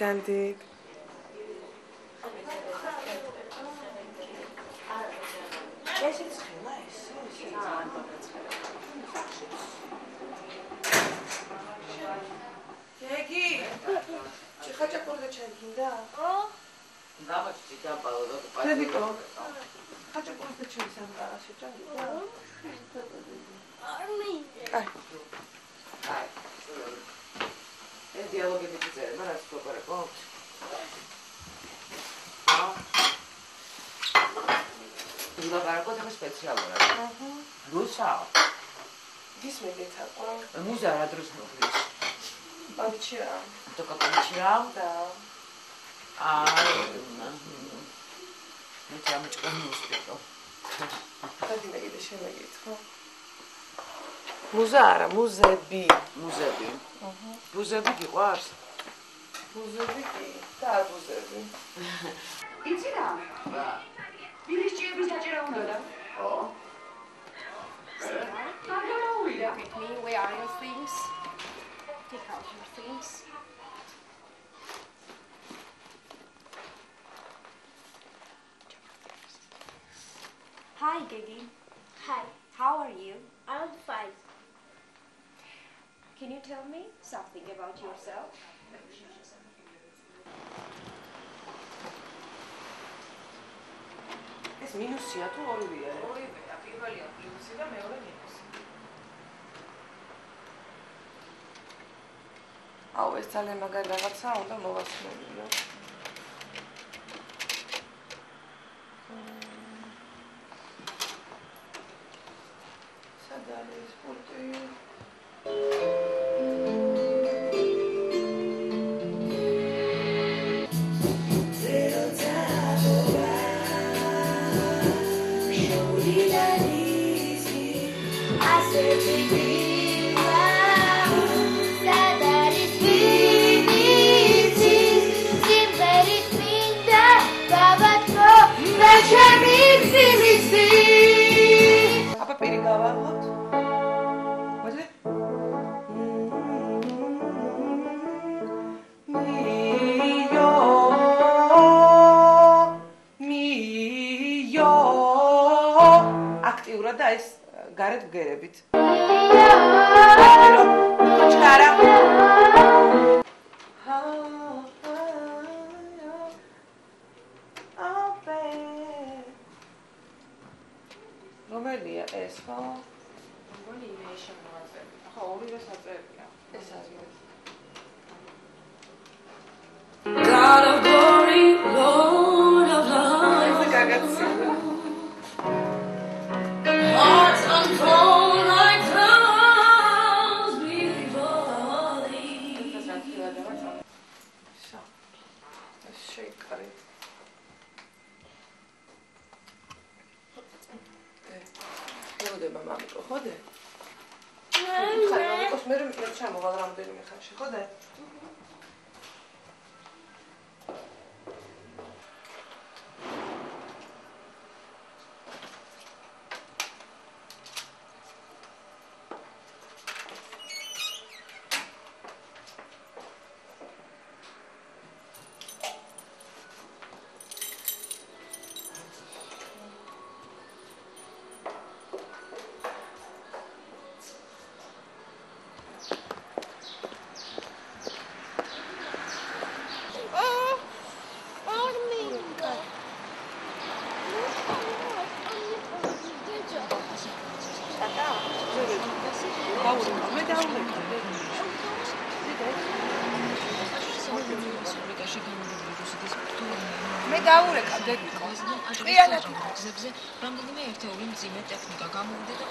Dandig. Jackie, czy chodzi o kurde czerwinda? Dawać ci zapał, to Lewico, chodzi o kurde czerwinda, się czerwinda. Aj. Aj. ეს დიალოგი მიწერე, მაგრამ რა ვქო? ლაპარაკობ ახლა სპეციალურად. რუსაო. ვის მეგეცაყვა? მუზა რა დროს მოხდეს? Панчира. Только панчира? Да. მე ჩამჭკა не успел. Ходи მეგიდე შემეგეცხო. მუზა არა, მუზები. მუზები. მუზები გიყვარს? მუზები კი, და მუზები. იცი რა? ბილის ჭიების დაჭერა უნდა. ო. With me, where are your things? Take out your things. Hi, Gigi. Hi, How are you? I'm fine. Can you tell me something about yourself? ეს მინუსია თუ ორივეა? ორივეა, პირველია პლუსი და მეორე მინუსი. აუ, ეს ძალიან მაგარი რაღაცაა, უნდა მოვასწრებიო. სად არის პორტი? აბა პირი გავაღოთ. მოდი. მიო. აქტიურად და ეს გარეთ გერებით. ჩქარა. რომელია ეს ხო? მგონი იმეი შემოაწერი. ახლა ორივე საწერია. ეს არის. God of glory, Lord of life. ეს გაგაცი. Hearts unfold like clouds before thee. ეს რა თქმა უნდა. შა. ეს შეიკარი. ხოდა მამიკო, ხოდა? ხაი, მამიკოს მე ჩამოვალ რამდენიმე ხანში, ხოდა? მე დაურეკა დეგიკო. ყიანად გზებზე რამდენიმე ერთეული მძიმე ტექნიკა გამოვიდა და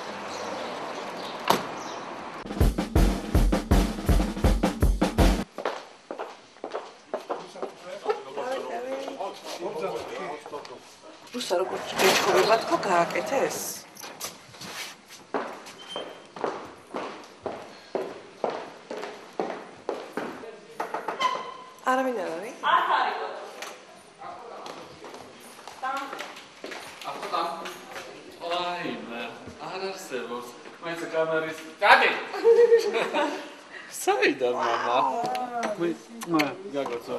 რუსა როგორც გეჩქობება თქო გააკეთეს? არავინ არ არის? არ არის. არ არსებობს. მაინც კამერის. დადი. საიდან მამა? მე გაგოცო.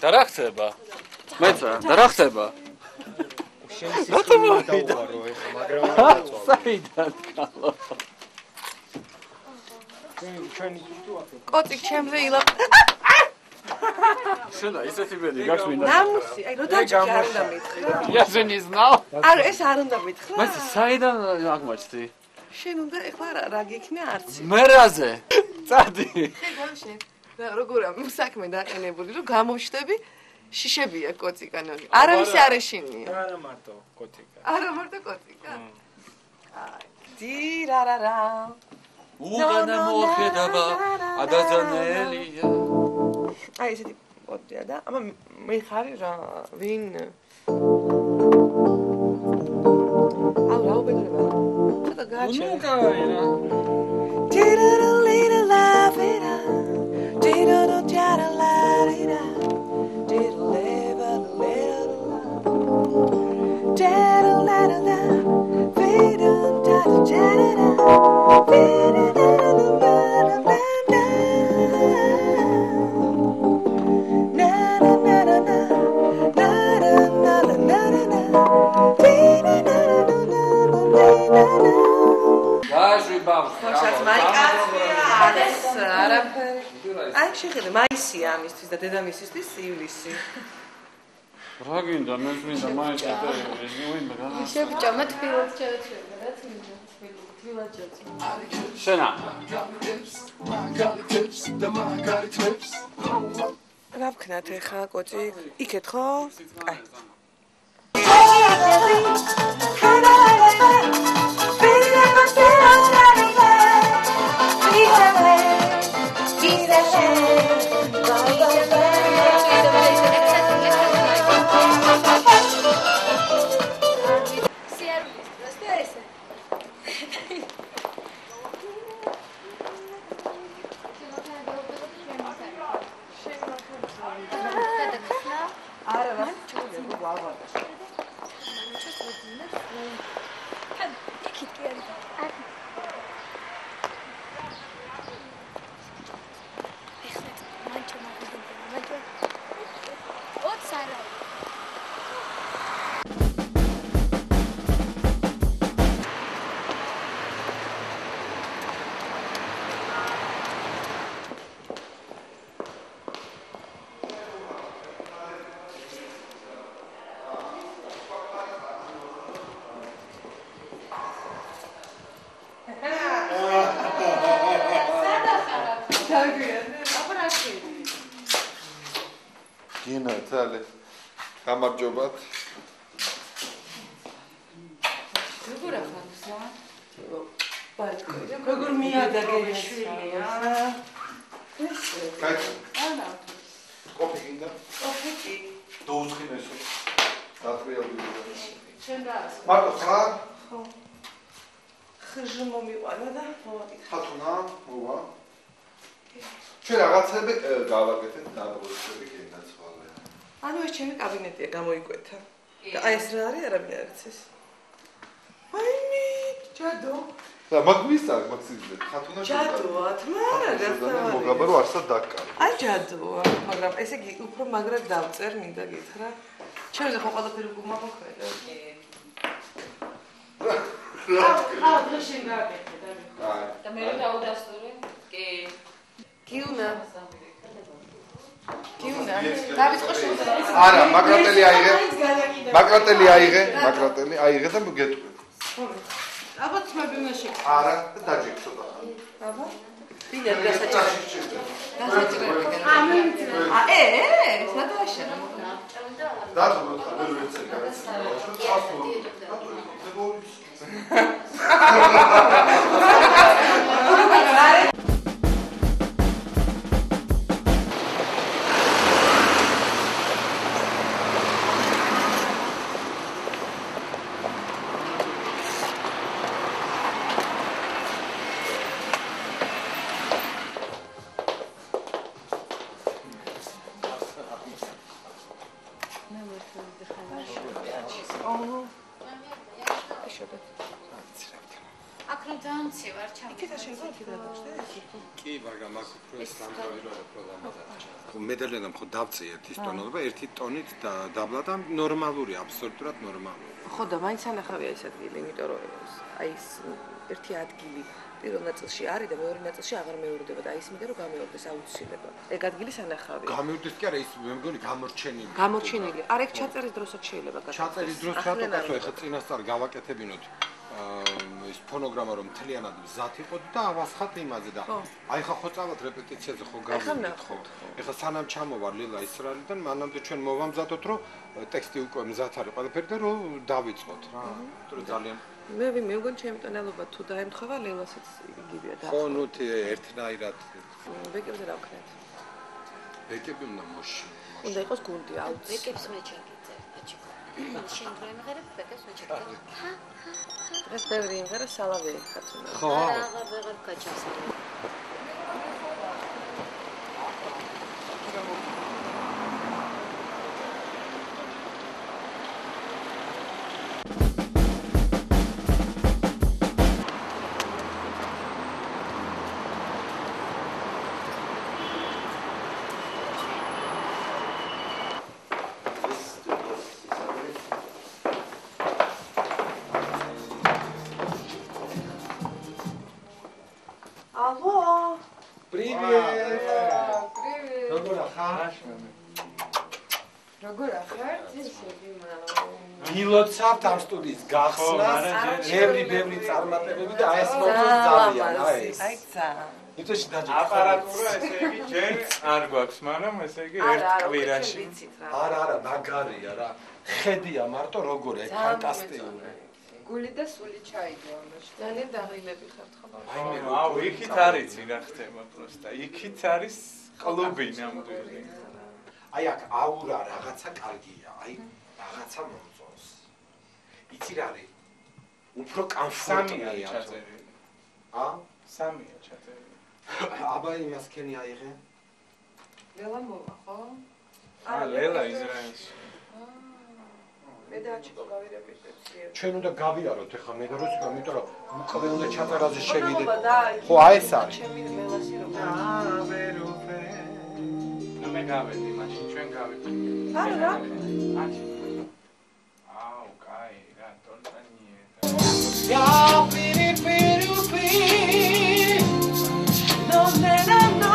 და რა ხდება? მეცა, და რა ხდება? რატომ მოვიდა? საიდან კალო? კოწი ჩემზე ილა. შენა ისეთი ბედი გაქვს მინდა. ნამუსი, აი რო დაჭი არ უნდა მითხრი. იასენი ზნაო. არ ეს არ უნდა მითხრა. მას საიდან აღმოჩნდი? შენ უნდა ეხლა რა გიქნა არც. მერაზე. წადი. შენ როგორ საქმე დაყენებული რომ გამოჩნდები შიშებია კოციკანონი. არავის არ ეშინია. არა მარტო კოტიკა. არა მარტო კოციკა. აი დირარარა. უღანა მოხედება ადაზანელია. აი ესეთი პოდია და ამა მე ხარი რა ვინ აუ რა უბედურება ცოტა გააჩერე ნუ გაიარა ტირარალირა ლავერა ტირარო ტირალარირა ტირლევა ლერა ტირალარა ვერა ტატჯერა ვერა გააშვი ბავშვი. ხოსაც მაიკაცია არის არაფერი. აი შეხედე მაისია ამისთვის და დედამისისთვის ივლისი. რა გინდა მე მინდა მაინც ვინმე რა. შევჭამა თბილად შეეცვება რა თქმა თბილად შეეცვება. შენა. რა ვქნათ ეხა კოწი? იქეთ ხო? აი. გინა თალე გამარჯობათ როგორ ახალსა როგორ მიადაგე შვილია კაი კოფი გინდა კოფი კი დაუცხინე ესე დატრიალდი შენ რა მარტო ხარ ხო ხჟ მომიყვანა და მოვაკითხე ხათუნა მოვა ჩვენ რაღაცები გავაკეთეთ დაგვრჩები კენაცვალე ანუ ეს ჩემი კაბინეტია გამოიკვეთა და აი ეს რა არის არამე არ იცის აი მე ჯადო და მაგმისა მაქსიმზე ხათუნა ჯადოა თმარა გასწავალი მოგაბარო არსად დაკარი აი ჯადოა მაგრამ ესე იგი უფრო მაგრად დავწერ მინდა გითხრა ჩემზე ხო ყველაფერი გუმაყოქრა ხა დღეში გააკეთე აი და მე დავდასტური კი გიუნა გიუნა დავიწყო შევიდა არა მაგრატელი აიღე მაგრატელი აიღე და გეტყვი ალბათ მაგინაში არა და დაჯიქ ცოტა აბა ვინარ გასაჭირო გასაჭირო ამიტომ სადაშენა დადო ხარ ვეცე აქ რომ ძალიან ცივ არ ჩამოვა. იქეთა შეიძლება იქით გადავშდე? კი, მაგრამ აქ უფრო ეს სამთავი რო პროგრამაა. ხო, მედალენამ ხო დავწიეთ ის ტონობა, ერთი ტონით დაბლა და ნორმალური, აბსოლუტურად ნორმალური. ხო და მაინც ანახავია ეს ადგილი, იმიტომ რომ აი ეს ერთი ადგილი პირველ ნაწილში არის და მეორე ნაწილში აღარ მეორდება და აი ის მინდა რომ გამეორდეს აუცილებლად. ეგ ადგილი სანახავია. გამეორდეს კი არა, ის მე მგონი გამორჩენილი. გამორჩენილი. არ ეგ ჩაწერის დროსაც შეიძლება გაკეთდეს. ჩაწერის დროს რატო ეხა წინასწარ გავაკეთებინოთ ის ფონოგრამა რომ მთლიანად მზად იყო და ავასხათ იმაზე და აი ხა ხო წავალთ რეპეტიციაზე ხო გავიგეთ ხო ეხა სანამ ჩამოვარ ლილა ისრაელიდან მანამდე ჩვენ მოვამზადოთ რომ ტექსტი უკვე მზად არის ყველაფერი და რომ დავიწყოთ რა იმიტომ რომ ძალიან მე მეგონი ჩემი ტონალობა თუ დაემთხვევა ლილასაც იგივეა და ხო ნუ ერთნაირად ბეკებზე რა ვქნათ ბეკები უნდა მოში უნდა იყოს გუნდი აუცილებლად ბეკებს მე ჩაგიწევ აჩიკო შენ რო იმღერებ ბეკებს მე ჩაგიწევ ეს ბევრი იმღერა სალავე ხათუნა ხო აღარ გაჩავს Алло. Привет. Привет. როგორ ახარ? როგორ ახარ? გილოცავთ ამ სტუდიის გახსნას. ბევრი წარმატებები და აი ეს მოწონს ძალიან, აი ეს. აი ცა. იტოში დაჯერ. აპარატურა ესე იგი ჯერ არ გვაქვს, მაგრამ ესე იგი ერთ კვირაში. არა, მაგარია რა. ხედია მარტო როგორია, ფანტასტიკური. გული და სული ჩაიგო ამაში. ძალიან დაღილები ხართ ხო? აუ, იქით არის ძირა ხდება პროსტა. იქით არის კლუბი ნამდვილი. აი აქ აურა რაღაცა კარგია, აი რაღაცა მომწონს. იცი რა არის? უფრო კომფორტია ჩაწერილი. ა? სამია ჩაწერილი. აბა იმას ქენი აიღე? ლელა მოვა, ხო? ლელა ისრაელში. მე და აჩიკო გავირებით ეცია. ჩვენ უნდა გავიაროთ ახლა მე და რუსიკა, იმიტომ რომ უკვე უნდა ჩაწერაზე შევიდეთ. ხო, აი ეს არის. ჩემი მელასი რო ნუ მე გავედი, მაშინ ჩვენ გავედი. არა რა? აუ, კაი, რა, ტონტანიე. Ya piri piri piri No me no no.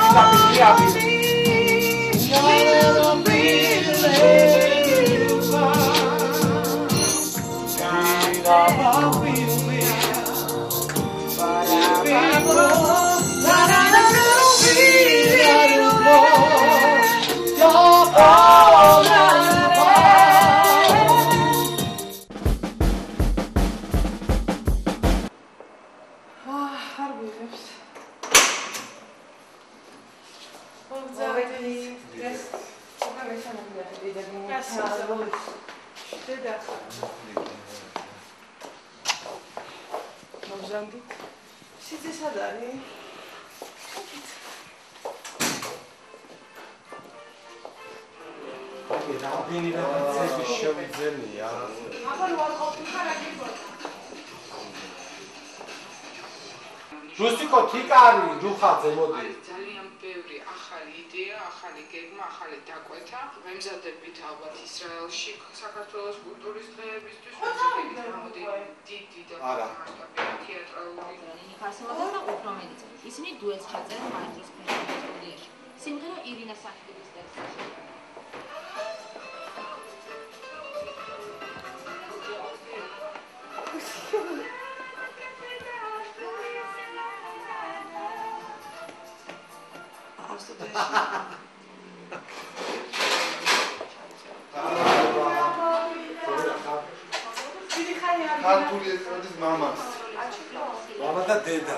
მოგზანდით. სიძე სად არის? აი რა ბინი და ცები შევიძენია. აბა რო არ ყოფილიყარ აგებო რუსიკო თიკარი ჯუხაძე მოდი. ძალიან ბევრი ახალი იდეა, ახალი გეგმა, ახალი დაკვეთა. მემზადებით ალბათ ისრაელში საქართველოს კულტურის დღეებისთვის დიდი და მასშტაბიანი თეატრალური ფასონად და უფრო მეტიც. ისინი დუეტს ჩაწერენ მაესტროს სტუდიაში. სიმღერა ირინა სახიძის ტექსტში. ქართული ესტრადის მამას. მამა და დედა.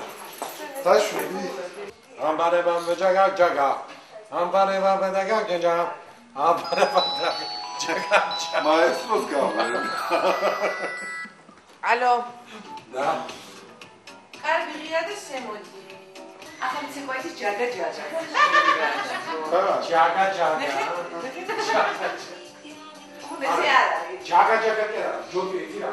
დაშვები. ამბარება ჯაგა ჯაგა. ამბარება ჯაგა ჯაგა. ამბარება ჯაგა ჯაგა. მაესტროს გავარ. ალო. და კარგი ღია და შემოდი ახლა მიცეკვა ის ჯაგა ჯაგა ჯაგა ჯაგა. ხო მე ზე არა ჯაგა ჯაგა კი არა, ჯობია კი რა.